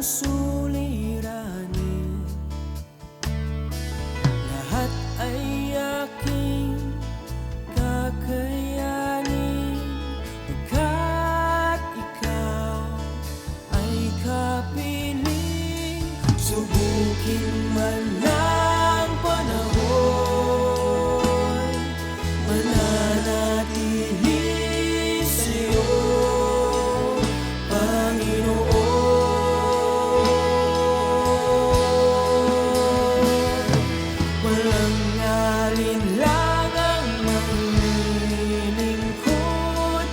suliranin, lahat ay aking kakayanin, pagkat ikaw ay kapiling. Subukin man ng panahon, mananatili sa'yo, Panginoon. Walang alinlangang maglilingkod,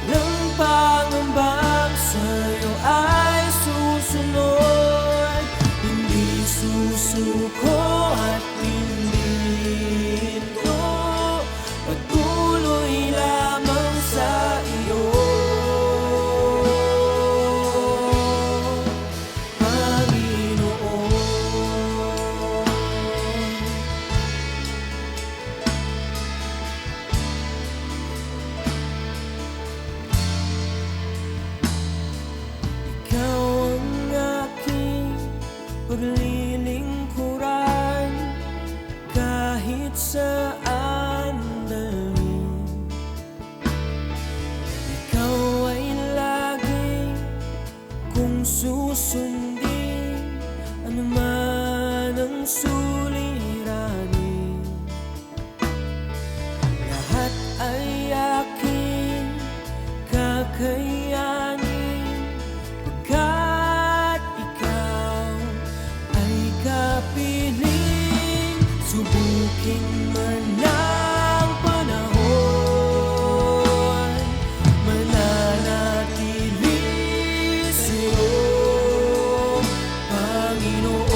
walang pangambang sa'yo ay susunod. Hindi susuko at hindi ito, patuloy lamang sa iyo, Panginoon. Ikaw ang aking paglilingkuran, kahit saan dalhin. Ikaw ay lagi kung susundin, anuman ang suliranin, lahat ay aking kakayanin, pagkat ikaw ay kapiling. Subukin man ng panahon, mananatili sa'yo, Panginoon.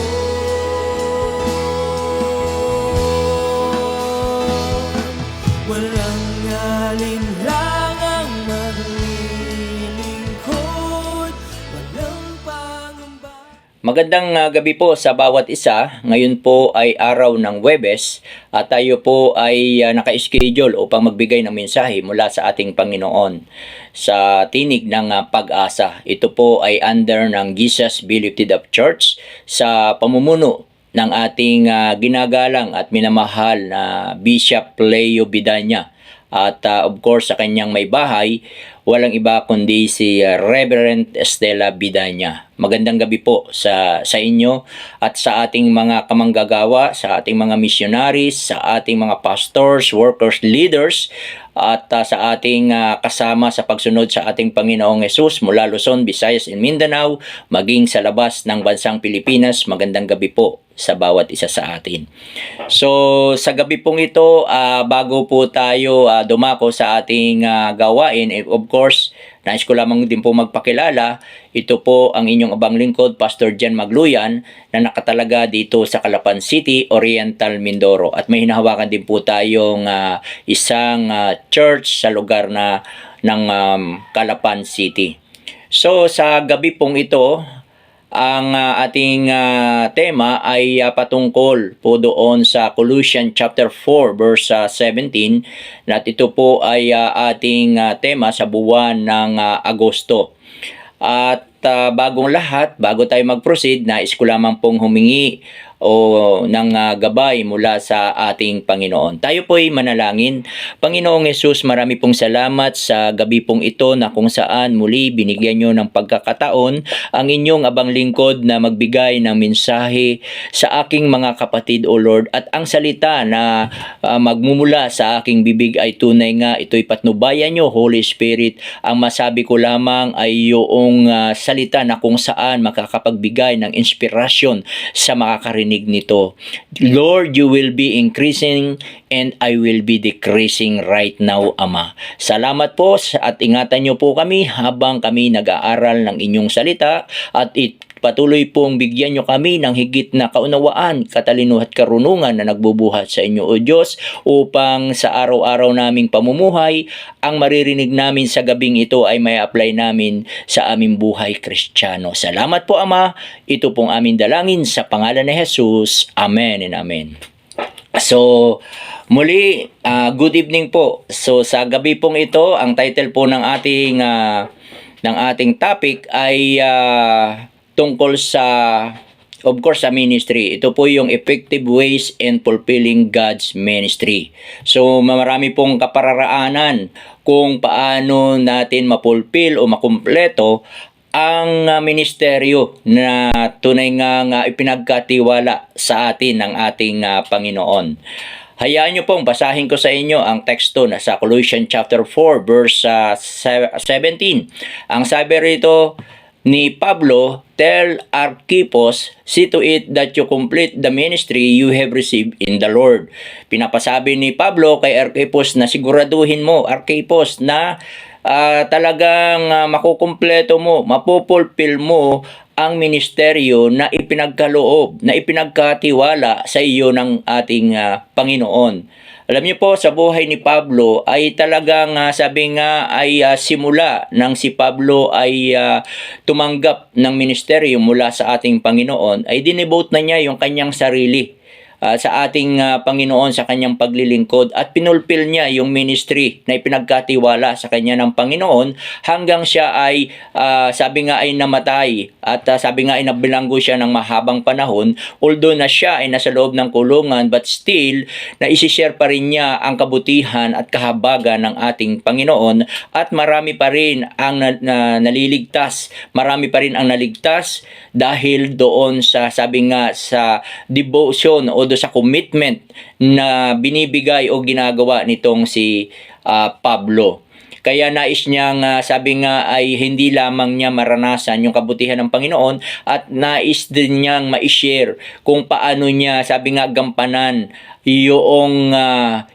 Walang alinlangang maglilingkod, walang pangamba. Magandang gabi po sa bawat isa. Ngayon po ay araw ng Huwebes at tayo po ay naka-schedule upang magbigay ng mensahe mula sa ating Panginoon sa tinig ng pag-asa. Ito po ay under ng Jesus Be Lifted Up Church sa pamumuno ng ating ginagalang at minamahal na Bishop Leo Bidanya. At of course sa kanyang may bahay, walang iba kundi si Reverend Estela Bidanya. Magandang gabi po sa inyo at sa ating mga kamanggagawa, sa ating mga missionaries, sa ating mga pastors, workers, leaders, at sa ating kasama sa pagsunod sa ating Panginoong Hesus mula Luzon, Visayas, and Mindanao, maging sa labas ng bansang Pilipinas. Magandang gabi po sa bawat isa sa atin. So sa gabi pong ito, bago po tayo dumako sa ating gawain, of course, nais ko lamang din po magpakilala. Ito po ang inyong abang lingkod, Pastor Jan Magluyan, na nakatalaga dito sa Calapan City, Oriental, Mindoro. At may hinahawakan din po tayong isang church sa lugar ng Calapan City. So sa gabi pong ito, ang ating tema ay patungkol po doon sa Colossians chapter 4 verse 17, at ito po ay ating tema sa buwan ng Agosto. At bagong lahat, bago tayo mag-proceed, nais ko lamang pong humingi ng gabay mula sa ating Panginoon. Tayo po ay manalangin. Panginoong Hesus, marami pong salamat sa gabi pong ito na kung saan muli binigyan nyo ng pagkakataon ang inyong abang lingkod na magbigay ng mensahe sa aking mga kapatid, O Lord. At ang salita na magmumula sa aking bibig ay tunay nga, ito'y patnubayan nyo, Holy Spirit. Ang masabi ko lamang ay yung salita na kung saan makakapagbigay ng inspirasyon sa makakarinig nito. Lord, you will be increasing and I will be decreasing right now, Ama. Salamat po at ingatan niyo po kami habang kami nag-aaral ng inyong salita, at patuloy pong bigyan nyo kami ng higit na kaunawaan, katalino at karunungan na nagbubuhat sa inyo, O Diyos, upang sa araw-araw naming pamumuhay, ang maririnig namin sa gabing ito ay may apply namin sa aming buhay Kristiyano. Salamat po, Ama. Ito pong aming dalangin sa pangalan ni Jesus. Amen and Amen. So, muli, good evening po. So, sa gabi pong ito, ang title po ng ating topic ay tungkol sa, of course, sa ministry. Ito po yung effective ways in fulfilling God's ministry. So, marami pong kapararaanan kung paano natin mapulpil o makumpleto ang ministeryo na tunay nga ipinagkatiwala sa atin ng ating Panginoon. Hayaan nyo pong basahin ko sa inyo ang teksto na sa Colossians chapter 4 verse 17. Ang sabi rito ni Pablo, "Tell Archippus, see to it that you complete the ministry you have received in the Lord." Pinapasabi ni Pablo kay Archippus na siguraduhin mo, Archippus, na talagang makukumpleto mo, mapupulpil mo ang ministeryo na ipinagkaloob, na ipinagkatiwala sa iyo ng ating Panginoon. Alam niyo po, sa buhay ni Pablo ay talagang sabi nga ay simula nang si Pablo ay tumanggap ng ministeryo mula sa ating Panginoon, ay dinevote na niya yung kanyang sarili sa ating Panginoon sa kanyang paglilingkod at pinulpil niya yung ministry na ipinagkatiwala sa kanya ng Panginoon hanggang siya ay sabi nga ay namatay at sabi nga ay nabilanggo siya ng mahabang panahon, although na siya ay nasa loob ng kulungan, but still na isishare pa rin niya ang kabutihan at kahabagan ng ating Panginoon at marami pa rin ang naliligtas, marami pa rin ang naligtas dahil doon sa sabi nga sa devotion o sa commitment na binibigay o ginagawa nitong si Pablo. Kaya nais niyang sabi nga ay hindi lamang niya maranasan yung kabutihan ng Panginoon at nais din niyang ma-share kung paano niya sabi nga gampanan yung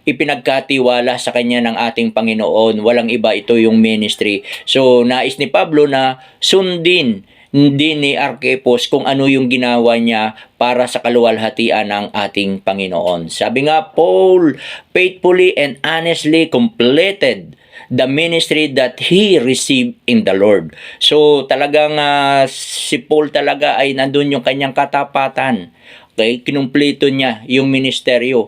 ipinagkatiwala sa kanya ng ating Panginoon. Walang iba, ito yung ministry. So nais ni Pablo na sundin hindi ni Archippus kung ano yung ginawa niya para sa kaluwalhatian ng ating Panginoon. Sabi nga, Paul faithfully and honestly completed the ministry that he received in the Lord. So talagang si Paul talaga ay nandun yung kanyang katapatan. Okay, kinumpleto niya yung ministeryo.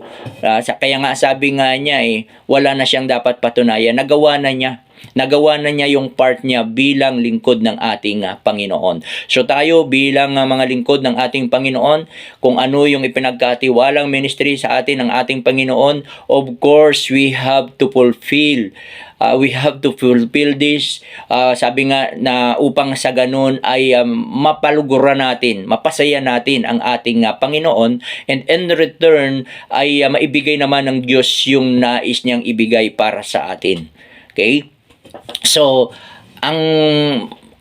Kaya nga sabi nga niya wala na siyang dapat patunayan. Nagawa na niya yung part niya bilang lingkod ng ating Panginoon. So tayo bilang mga lingkod ng ating Panginoon, kung ano yung ipinagkatiwalang ministry sa atin ng ating Panginoon, of course, we have to fulfill this. Sabi nga na upang sa ganun ay mapaluguran natin, mapasaya natin ang ating Panginoon, and in return ay maibigay naman ng Diyos yung nais niyang ibigay para sa atin. Okay? So, ang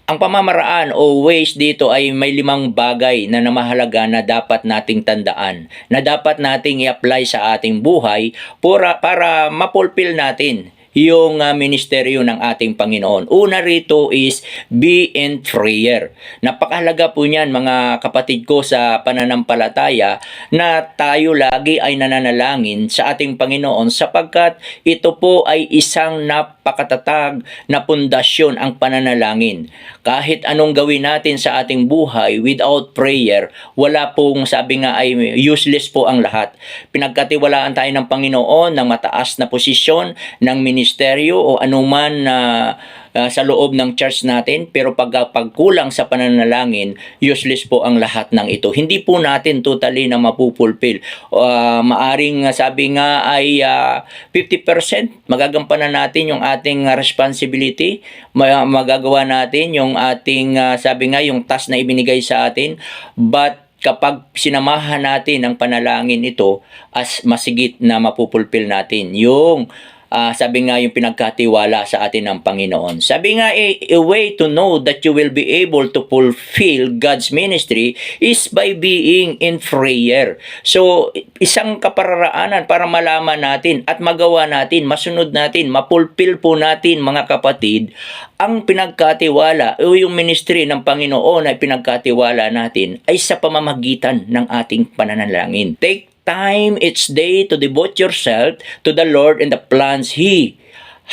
pamamaraan o ways dito ay may 5 bagay na namahalaga na dapat nating tandaan, na dapat nating i-apply sa ating buhay para mapulpil natin yung ministeryo ng ating Panginoon. Una rito is be in prayer. Napakahalaga po niyan mga kapatid ko sa pananampalataya na tayo lagi ay nananalangin sa ating Panginoon sapagkat ito po ay isang napakatatag na pundasyon ang pananalangin. Kahit anong gawin natin sa ating buhay without prayer, wala pong sabi nga ay useless po ang lahat. Pinagkatiwalaan tayo ng Panginoon ng mataas na posisyon ng ministeryo o anuman na sa loob ng church natin, pero pagkulang sa pananalangin, useless po ang lahat ng ito. Hindi po natin totally na mapupulpil. Maaring sabi nga ay 50% magagampanan natin yung ating responsibility, magagawa natin yung ating sabi nga yung task na ibinigay sa atin, but kapag sinamahan natin ang panalangin ito, as masigit na mapupulpil natin yung sabi nga yung pinagkatiwala sa atin ng Panginoon. Sabi nga, a way to know that you will be able to fulfill God's ministry is by being in prayer. So, isang kapararaanan para malaman natin at magawa natin, masunod natin, mapulpil po natin mga kapatid, ang pinagkatiwala o yung ministry ng Panginoon na pinagkatiwala natin ay sa pamamagitan ng ating pananalangin. Take time each day to devote yourself to the Lord and the plans He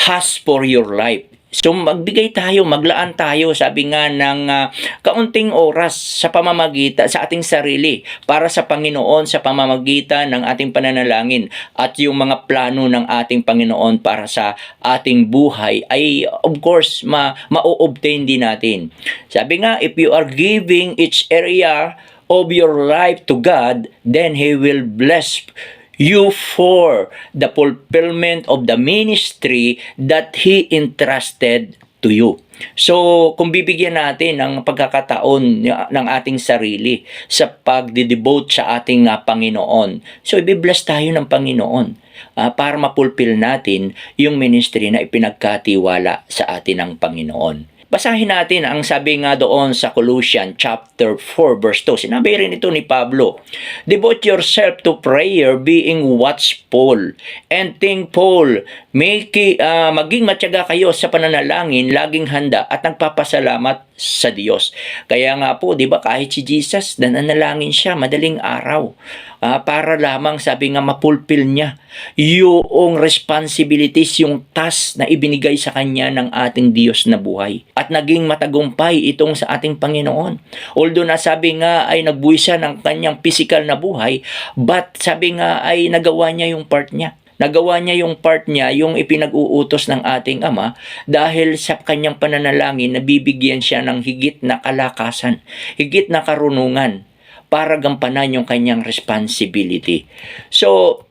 has for your life. So magbigay tayo, maglaan tayo, sabi nga ng kaunting oras sa pamamagitan sa ating sarili para sa Panginoon sa pamamagitan ng ating pananalangin at yung mga plano ng ating Panginoon para sa ating buhay ay of course ma-obtain din natin. Sabi nga, if you are giving each area of your life to God, then He will bless you for the fulfillment of the ministry that He entrusted to you. So, kung bibigyan natin ng pagkakataon ng ating sarili sa pagdidevote sa ating Panginoon, so ibibless tayo ng Panginoon para mapulfill natin yung ministry na ipinagkatiwala sa atin ng Panginoon. Basahin natin ang sabi nga doon sa Colossians chapter 4 verse 2. Sinabi rin ito ni Pablo, devote yourself to prayer, being watchful and thankful. Maging matyaga kayo sa pananalangin, laging handa at nagpapasalamat sa Diyos. Kaya nga po, di ba, kahit si Jesus, nananalangin siya madaling araw para lamang, sabi nga, mapulpil niya yung responsibilities, yung task na ibinigay sa kanya ng ating Diyos na buhay. At naging matagumpay itong sa ating Panginoon. Although nasabi nga ay nagbuhay siya ng kanyang physical na buhay, but sabi nga ay nagawa niya yung part niya. Nagawa niya yung part niya, yung ipinag-uutos ng ating Ama, dahil sa kanyang pananalangin, nabibigyan siya ng higit na kalakasan, higit na karunungan para gampanan yung kanyang responsibility. So,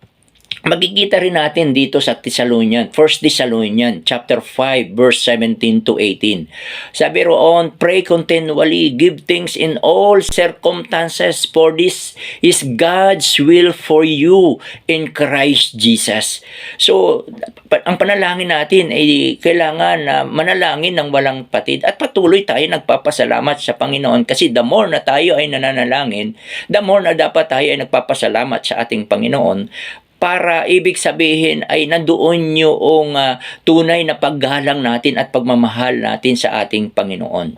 magkikita rin natin dito sa Thessalonian, 1 Thessalonian chapter 5 verse 17 to 18. Sabi roon, pray continually, give thanks in all circumstances, for this is God's will for you in Christ Jesus. So, ang panalangin natin ay kailangan na manalangin ng walang patid at patuloy tayo nagpapasalamat sa Panginoon, kasi the more na tayo ay nananalangin, the more na dapat tayo ay nagpapasalamat sa ating Panginoon, para ibig sabihin ay nandoon yung tunay na paggalang natin at pagmamahal natin sa ating Panginoon.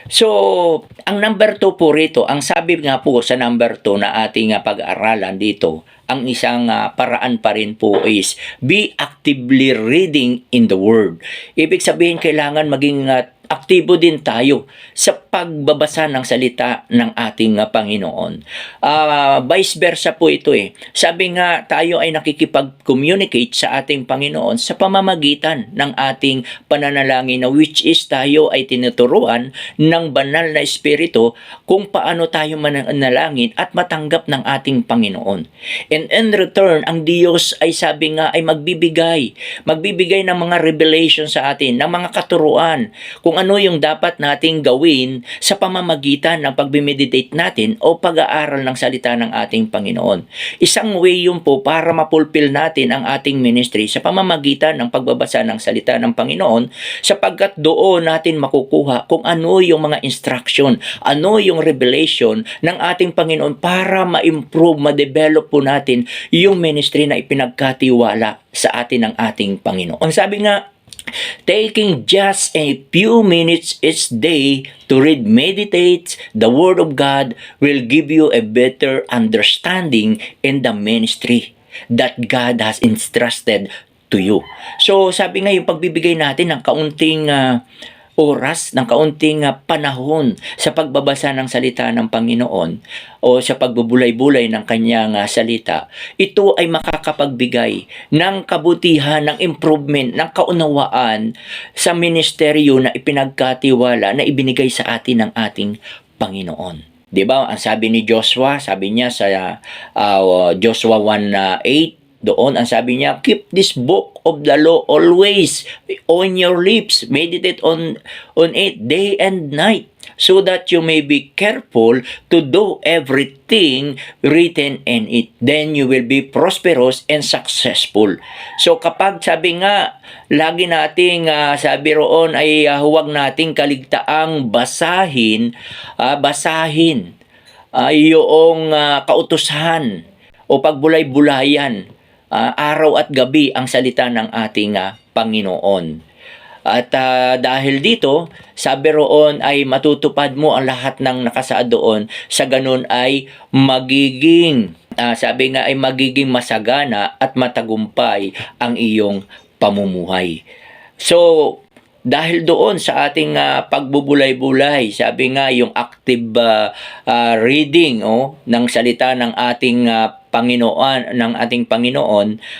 So, ang number 2 po rito, ang sabi nga po sa number 2 na ating pag-aralan dito, ang isang paraan pa rin po is be actively reading in the Word. Ibig sabihin, kailangan maging aktibo din tayo sa pagbabasa ng salita ng ating Panginoon. Vice versa po ito eh. Sabi nga, tayo ay nakikipag-communicate sa ating Panginoon sa pamamagitan ng ating pananalangin, na which is tayo ay tinuturuan ng banal na Espiritu kung paano tayo manalangin at matanggap ng ating Panginoon. And in return, ang Diyos ay sabi nga ay magbibigay ng mga revelation sa atin, ng mga katuruan, kung ano yung dapat nating gawin sa pamamagitan ng pagbe-meditate natin o pag-aaral ng salita ng ating Panginoon. Isang way yun po para mapulfill natin ang ating ministry sa pamamagitan ng pagbabasa ng salita ng Panginoon, sapagkat doon natin makukuha kung ano yung mga instruction, ano yung revelation ng ating Panginoon para ma-improve, ma-develop po natin yung ministry na ipinagkatiwala sa atin ng ating Panginoon. Ang sabi nga, taking just a few minutes each day to read, meditate the Word of God will give you a better understanding in the ministry that God has entrusted to you. So, sabi nga, yung pagbibigay natin ng kaunting oras, ng kaunting panahon sa pagbabasa ng salita ng Panginoon o sa pagbubulay-bulay ng kanyang salita, ito ay makakapagbigay ng kabutihan, ng improvement, ng kaunawaan sa ministeryo na ipinagkatiwala na ibinigay sa atin ng ating Panginoon. 'Di ba? Ang sabi ni Joshua, sabi niya sa Joshua 1:8, doon ang sabi niya, keep this book of the law always on your lips, meditate on it day and night, so that you may be careful to do everything written in it. Then you will be prosperous and successful. So kapag sabi nga, lagi nating sabi roon ay huwag nating kaligtaang basahin yung kautusan o pagbulay-bulayan araw at gabi ang salita ng ating Panginoon. At dahil dito, sabi roon ay matutupad mo ang lahat ng nakasaad doon, sa ganun ay magiging, sabi nga ay magiging masagana at matagumpay ang iyong pamumuhay. So, dahil doon sa ating pagbubulay-bulay, sabi nga yung active reading ng salita ng ating Panginoon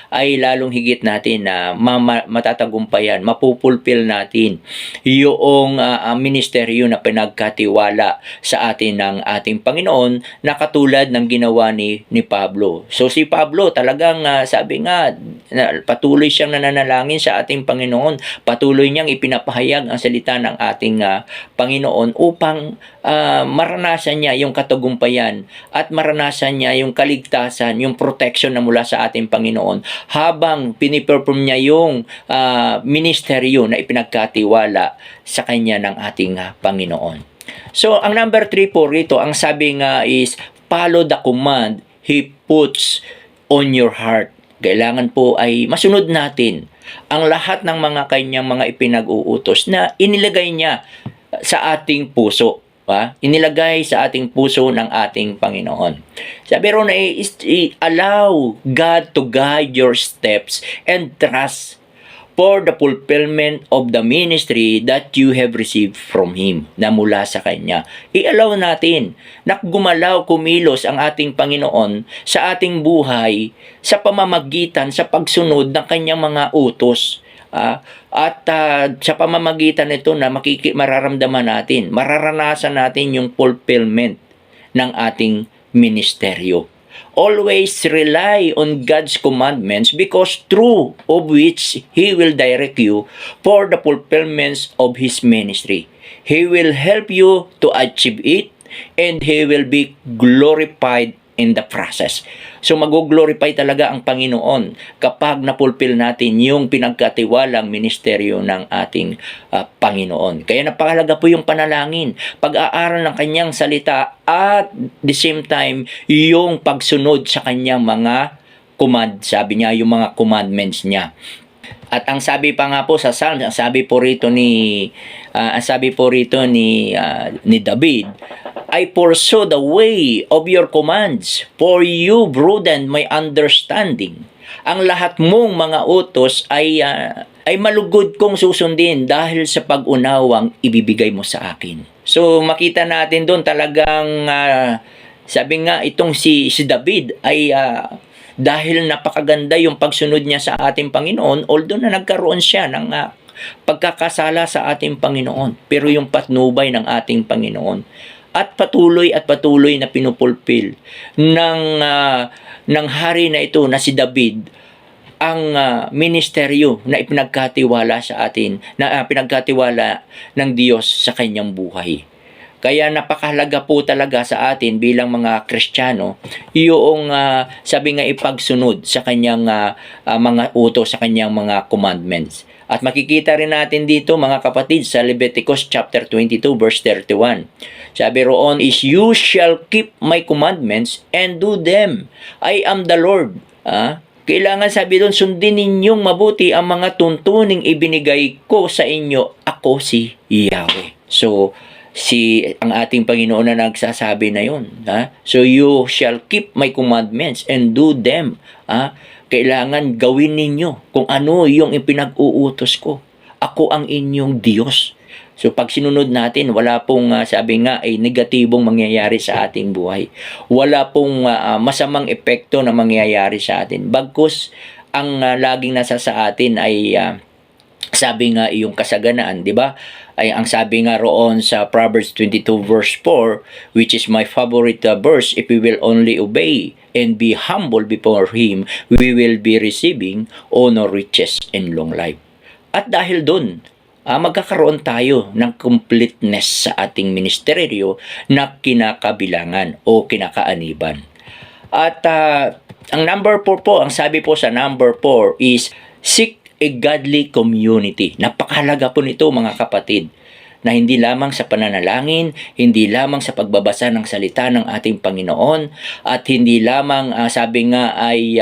ay lalong higit natin na matatagumpayan, mapupulpil natin yung ministeryo na pinagkatiwala sa atin ng ating Panginoon na katulad ng ginawa ni Pablo. So si Pablo talagang sabi nga patuloy siyang nananalangin sa ating Panginoon, patuloy niyang ipinapahayag ang salita ng ating Panginoon upang maranasan niya yung katagumpayan at maranasan niya yung kaligtasan, yung protection na mula sa ating Panginoon habang piniperform niya yung ministeryo na ipinagkatiwala sa kanya ng ating Panginoon. So, ang number 3 po rito, ang sabi nga is, follow the command He puts on your heart. Kailangan po ay masunod natin ang lahat ng mga kanyang mga ipinag-uutos na inilagay niya sa ating puso. Inilagay sa ating puso ng ating Panginoon. Sabi ron ay allow God to guide your steps and trust for the fulfillment of the ministry that you have received from Him, na mula sa Kanya. I-allow natin na gumalaw, kumilos ang ating Panginoon sa ating buhay sa pamamagitan, sa pagsunod ng Kanyang mga utos. At sa pamamagitan nito na mararamdaman natin, mararanasan natin yung fulfillment ng ating ministeryo. Always rely on God's commandments because through of which He will direct you for the fulfillments of His ministry. He will help you to achieve it and He will be glorified in the process. So mag-glorify talaga ang Panginoon kapag napulpil natin yung pinagkatiwalang ministeryo ng ating Panginoon. Kaya napakahalaga po yung panalangin, pag-aaral ng kanyang salita at the same time yung pagsunod sa kanyang mga sabi niya yung mga commandments niya. At ang sabi pa nga po sa Psalms, ang sabi po rito ni David, I pursue the way of your commands, for you broaden my understanding. Ang lahat mong mga utos ay malugod kong susundin dahil sa pag-unawang ibibigay mo sa akin. So makita natin doon talagang sabi nga itong si David ay dahil napakaganda yung pagsunod niya sa ating Panginoon, although na nagkaroon siya ng pagkakasala sa ating Panginoon, pero yung patnubay ng ating Panginoon at patuloy na pinupulpil ng hari na ito na si David ang ministeryo na ipinagkatiwala sa atin, na pinagkatiwala ng Diyos sa kanyang buhay. Kaya napakahalaga po talaga sa atin bilang mga Kristiyano yung sabi nga ipagsunod sa kanyang mga utos, sa kanyang mga commandments. At makikita rin natin dito mga kapatid sa Leviticus chapter 22 verse 31. Sabi roon is, you shall keep my commandments and do them. I am the Lord. Kailangan sabi doon, sundin ninyong mabuti ang mga tuntuning ibinigay ko sa inyo. Ako si Yahweh. So, ang ating Panginoon na nagsasabi na yun. So, you shall keep my commandments and do them. Kailangan gawin ninyo kung ano yung ipinag-uutos ko. Ako ang inyong Diyos. So pag sinunod natin, wala pong sabi nga ay negatibong mangyayari sa ating buhay. Wala pong masamang epekto na mangyayari sa atin. Bagkus ang laging nasa sa atin ay sabi nga yung kasaganaan, di ba? Ay ang sabi nga roon sa Proverbs 22 verse 4, which is my favorite verse, if we will only obey and be humble before Him, we will be receiving honor, riches, and long life. At dahil doon, magkakaroon tayo ng completeness sa ating ministeryo na kinakabilangan o kinakaaniban. At ang number 4 po, ang sabi po sa number 4 is seek a godly community. Napakahalaga po nito mga kapatid, na hindi lamang sa pananalangin, hindi lamang sa pagbabasa ng salita ng ating Panginoon, at hindi lamang sabi nga ay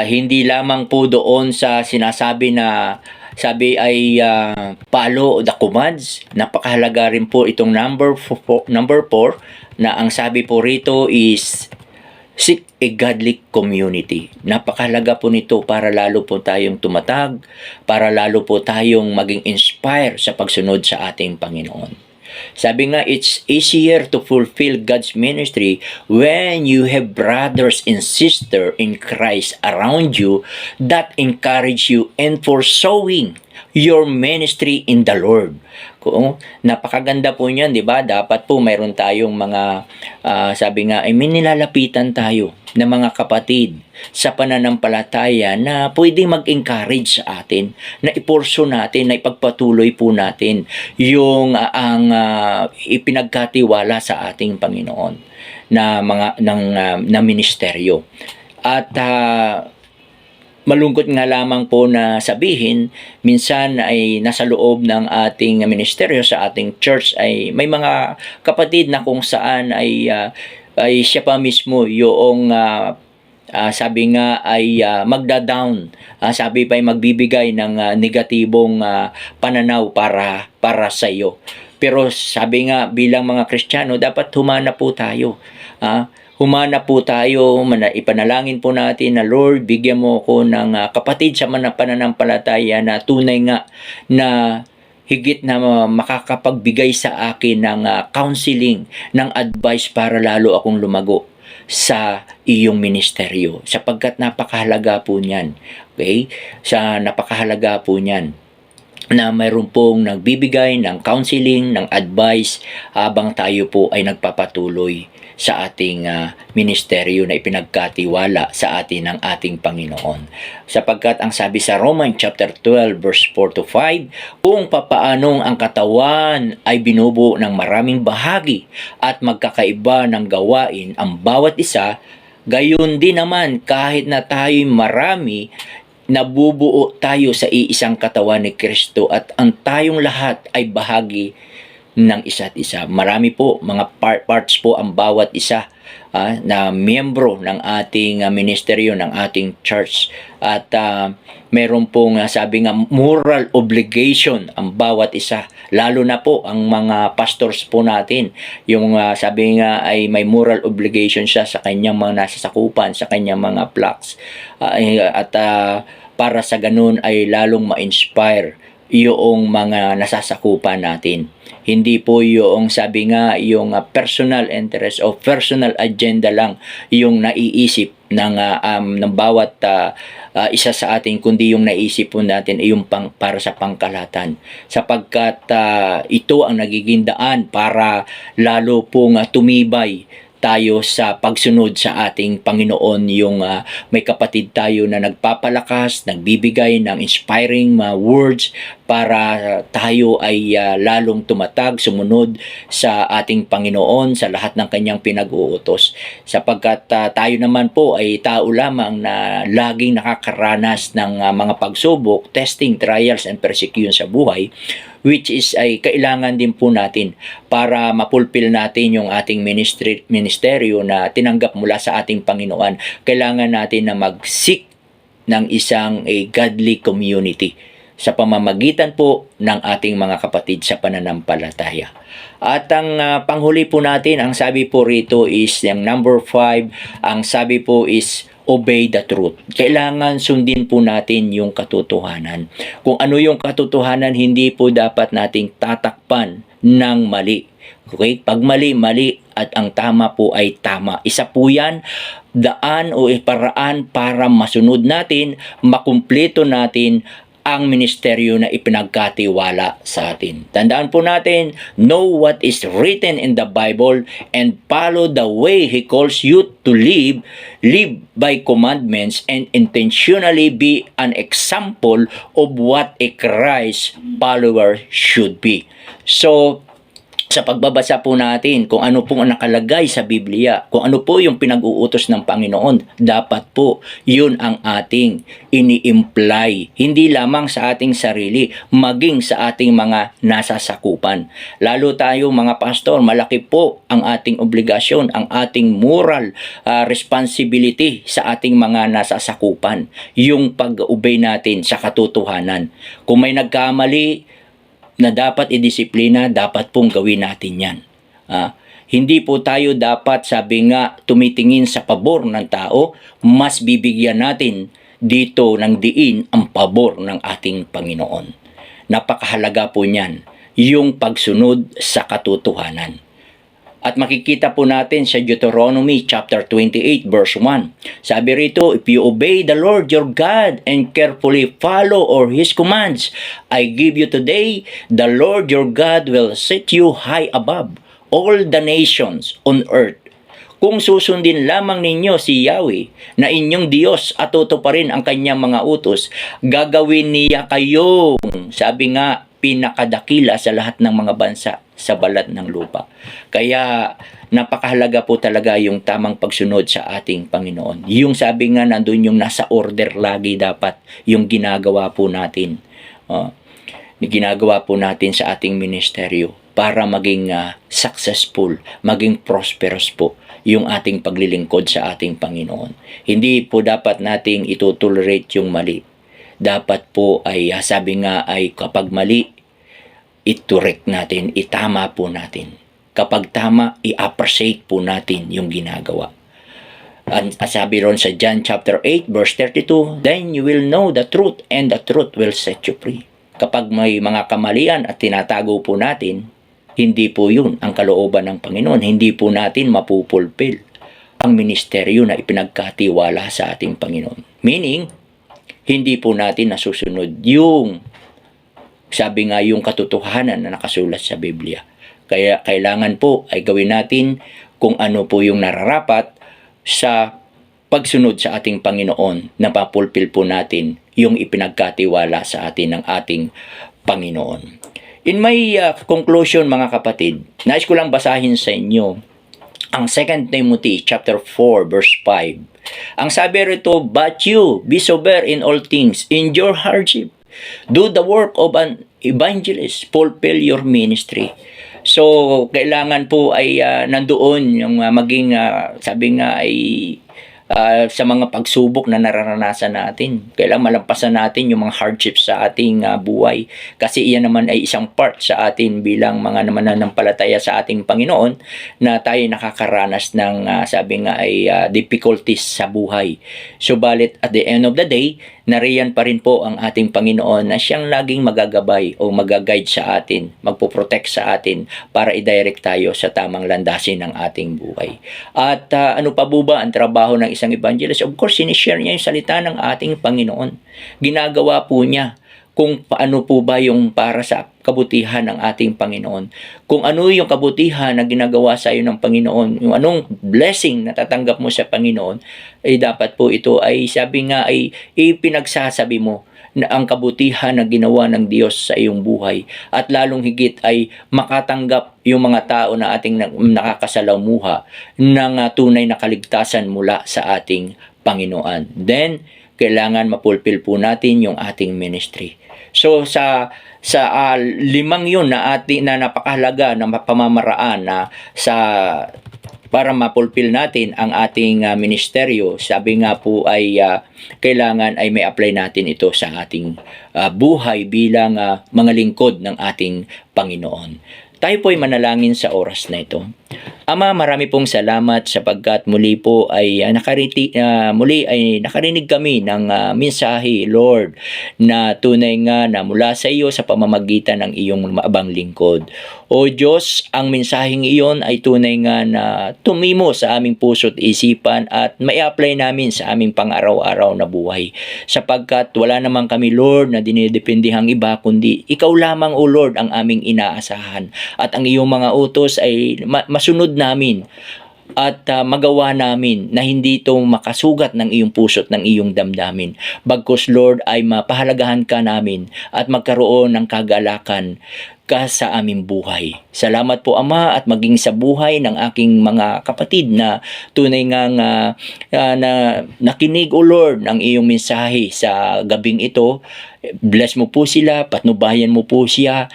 hindi lamang po doon sa sinasabi na sabi ay follow the commands. Napakahalaga rin po itong number 4 na ang sabi po rito is Seek a godly community. Napakahalaga po nito para lalo po tayong tumatag, para lalo po tayong maging inspire sa pagsunod sa ating Panginoon. Sabi nga, it's easier to fulfill God's ministry when you have brothers and sisters in Christ around you that encourage you and for sowing your ministry in the Lord. Kung napakaganda po niyan, 'di ba? Dapat po mayroon tayong mga sabi nga ay may nilalapitan tayo na mga kapatid sa pananampalataya na pwedeng mag-encourage sa atin, na ipurso natin, na ipagpatuloy po natin yung ang ipinagkatiwala sa ating Panginoon na na ministeryo. At malungkot nga lamang po na sabihin, minsan ay nasa loob ng ating ministeryo sa ating church ay may mga kapatid na kung saan ay siya pa mismo yung sabi nga ay magda-down, sabi pa ay magbibigay ng negatibong pananaw para sa iyo. Pero sabi nga bilang mga Kristiyano, dapat humana po tayo. Humana po tayo, ipanalangin po natin na Lord, bigyan mo ako ng kapatid sa pananampalataya na tunay nga na higit na makakapagbigay sa akin ng counseling, ng advice para lalo akong lumago sa iyong ministeryo. Sapagkat napakahalaga po niyan. Okay? Napakahalaga po niyan na mayroon pong nagbibigay ng counseling, ng advice habang tayo po ay nagpapatuloy sa ating ministeryo na ipinagkatiwala sa atin ng ating Panginoon. Sapagkat ang sabi sa Romans chapter 12 verse 4 to 5, kung papaanong ang katawan ay binubuo ng maraming bahagi at magkakaiba ng gawain ang bawat isa, gayon din naman kahit na tayo'y marami, nabubuo tayo sa iisang katawan ni Kristo at ang tayong lahat ay bahagi ng isa't isa. Marami po, mga parts po ang bawat isa na miyembro ng ating ministeryo, ng ating church. At meron pong sabi nga moral obligation ang bawat isa. Lalo na po ang mga pastors po natin. Yung sabi nga ay may moral obligation siya sa kanyang mga nasasakupan, sa kanyang mga flocks. Para sa ganun ay lalong ma-inspire yung mga nasasakupan natin. Hindi po yung sabi nga yung personal interest o personal agenda lang yung naiisip ng bawat isa sa atin, kundi yung naisip po natin ay yung para sa pangkalahatan. Sapagkat ito ang nagiging daan para lalo pong tumibay tayo sa pagsunod sa ating Panginoon. Yung may kapatid tayo na nagpapalakas, nagbibigay ng inspiring words para tayo ay lalong tumatag, sumunod sa ating Panginoon sa lahat ng kanyang pinag-uutos. Sapagkat tayo naman po ay tao lamang na laging nakakaranas ng mga pagsubok, testing, trials, and persecution sa buhay, which is ay kailangan din po natin para mapulpil natin yung ating ministeryo na tinanggap mula sa ating Panginoon. Kailangan natin na mag-seek ng isang godly community sa pamamagitan po ng ating mga kapatid sa pananampalataya. At ang panghuli po natin, ang sabi po rito is yung number 5, ang sabi po is obey the truth. Kailangan sundin po natin yung katotohanan. Kung ano yung katotohanan, hindi po dapat nating tatakpan ng mali. Okay? Pag mali, mali at ang tama po ay tama. Isa po yan, daan o paraan para masunod natin, makumpleto natin ang ministeryo na ipinagkatiwala sa atin. Tandaan po natin, know what is written in the Bible and follow the way He calls you to live by commandments and intentionally be an example of what a Christ follower should be. So, sa pagbabasa po natin kung ano pong nakalagay sa Biblia, kung ano po yung pinag-uutos ng Panginoon, dapat po yun ang ating ini-imply. Hindi lamang sa ating sarili, maging sa ating mga nasasakupan. Lalo tayo mga pastor, malaki po ang ating obligasyon, ang ating moral responsibility sa ating mga nasasakupan. Yung pag-obey natin sa katotohanan. Kung may nagkamali na dapat idisiplina, dapat pong gawin natin yan. Hindi po tayo dapat, sabi nga, tumitingin sa pabor ng tao, mas bibigyan natin dito ng diin ang pabor ng ating Panginoon. Napakahalaga po niyan, yung pagsunod sa katotohanan. At makikita po natin sa Deuteronomy chapter 28 verse 1. Sabi rito, if you obey the Lord your God and carefully follow all His commands I give you today, the Lord your God will set you high above all the nations on earth. Kung susundin lamang ninyo si Yahweh na inyong Diyos at tutuparin ang kanyang mga utos, gagawin niya kayong, sabi nga, pinakadakila sa lahat ng mga bansa sa balat ng lupa. Kaya napakahalaga po talaga yung tamang pagsunod sa ating Panginoon. Yung sabi nga nandun yung nasa order lagi dapat yung ginagawa po natin. Ginagawa po natin sa ating ministeryo para maging successful, maging prosperous po yung ating paglilingkod sa ating Panginoon. Hindi po dapat nating itutolerate yung mali. Dapat po ay sabi nga ay kapag mali, iturek natin, itama po natin. Kapag tama, i-appreciate po natin yung ginagawa. At sabi ron sa John chapter 8 verse 32, then you will know the truth and the truth will set you free. Kapag may mga kamalian at tinatago po natin, hindi po yun ang kalooban ng Panginoon. Hindi po natin mapupulpil ang ministeryo na ipinagkatiwala sa ating Panginoon. Meaning, hindi po natin nasusunod yung sabi nga yung katotohanan na nakasulat sa Biblia. Kaya kailangan po ay gawin natin kung ano po yung nararapat sa pagsunod sa ating Panginoon na papulpil po natin yung ipinagkatiwala sa atin ng ating Panginoon. In my conclusion mga kapatid, nais ko lang basahin sa inyo ang 2 Timothy chapter 4 verse 5. Ang sabi rito, but you be sober in all things, endure hardship, do the work of an evangelist, fulfill your ministry. So, kailangan po ay nandoon yung maging, sabi nga ay sa mga pagsubok na nararanasan natin. Kailangan malampasan natin yung mga hardships sa ating buhay. Kasi iyan naman ay isang part sa atin bilang mga mananampalataya sa ating Panginoon na tayo nakakaranas ng sabi nga ay difficulties sa buhay. Subalit at the end of the day, nariyan pa rin po ang ating Panginoon na siyang laging magagabay o magaguide sa atin, magpoprotect sa atin para i-direct tayo sa tamang landasin ng ating buhay. At ano pa ba ang trabaho ng isang evangelist? Of course, sinishare niya yung salita ng ating Panginoon. Ginagawa po niya kung paano po ba yung para sa kabutihan ng ating Panginoon. Kung ano yung kabutihan na ginagawa sa iyo ng Panginoon, yung anong blessing na tatanggap mo sa Panginoon, ay dapat po ito ay sabi nga ay ipinagsasabi mo na ang kabutihan na ginawa ng Diyos sa iyong buhay at lalong higit ay makatanggap yung mga tao na ating nakakasalamuha ng tunay na kaligtasan mula sa ating Panginoon. Then, kailangan mapulpil po natin yung ating ministry. So sa limang yun na napakahalaga na pamamaraan na para mapulpil natin ang ating ministeryo, sabi nga po ay kailangan ay may apply natin ito sa ating buhay bilang mga lingkod ng ating Panginoon. Tayo po ay manalangin sa oras na ito. Ama, marami pong salamat sapagkat muli po ay nakarinig kami ng mensahe, Lord, na tunay nga na mula sa iyo sa pamamagitan ng iyong maabang lingkod. O Diyos, ang mensaheng iyon ay tunay nga na tumimo sa aming puso't isipan at mai-apply namin sa aming pang-araw-araw na buhay. Sapagkat wala naman kami, Lord, na dinidependihang iba, kundi ikaw lamang, O Lord, ang aming inaasahan. At ang iyong mga utos ay masunod namin at magawa namin na hindi ito makasugat ng iyong puso't ng iyong damdamin. Bagkus, Lord, ay mapahalagahan ka namin at magkaroon ng kagalakan ka sa aming buhay. Salamat po, Ama, at maging sa buhay ng aking mga kapatid na tunay ngang na nakinig, O Lord, ng iyong mensahe sa gabing ito. Bless mo po sila, patnubayan mo po sila,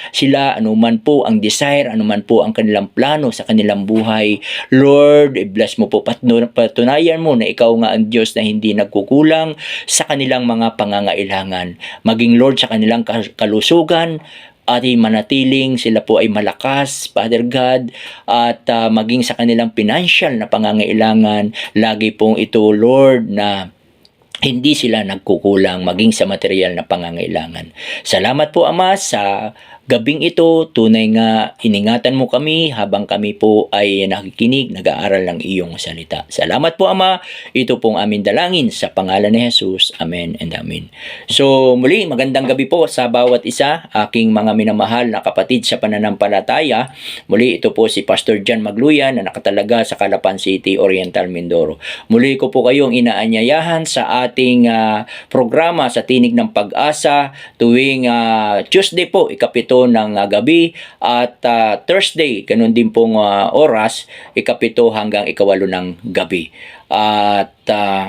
anuman po ang desire, anuman po ang kanilang plano sa kanilang buhay. Lord, bless mo po, patunayan mo na ikaw nga ang Diyos na hindi nagkukulang sa kanilang mga pangangailangan. Maging, Lord, sa kanilang kalusugan, at manatiling sila po ay malakas, Father God, at maging sa kanilang financial na pangangailangan, lagi pong ito, Lord, na hindi sila nagkukulang maging sa material na pangangailangan. Salamat po, Ama, sa gabing ito. Tunay nga iningatan mo kami habang kami po ay nakikinig, nag-aaral ng iyong salita. Salamat po, Ama. Ito pong aming dalangin sa pangalan ni Jesus. Amen and amen. So muli, magandang gabi po sa bawat isa, aking mga minamahal na kapatid sa pananampalataya. Muli, ito po si Pastor John Magluyan na nakatalaga sa Calapan City, Oriental, Mindoro. Muli ko po kayong inaanyayahan sa ating programa sa Tinig ng Pag-asa tuwing Tuesday po, ikapito ng gabi, at Thursday, ganun din pong oras, ikapito hanggang ikawalo ng gabi. At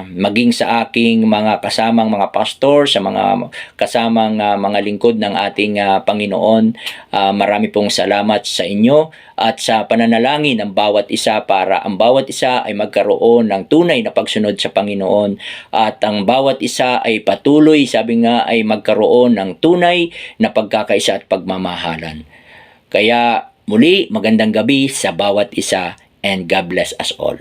maging sa aking mga kasamang mga pastor, sa mga kasamang mga lingkod ng ating Panginoon, marami pong salamat sa inyo at sa pananalangin ng bawat isa para ang bawat isa ay magkaroon ng tunay na pagsunod sa Panginoon at ang bawat isa ay patuloy, sabi nga, ay magkaroon ng tunay na pagkakaisa at pagmamahalan. Kaya muli, magandang gabi sa bawat isa and God bless us all.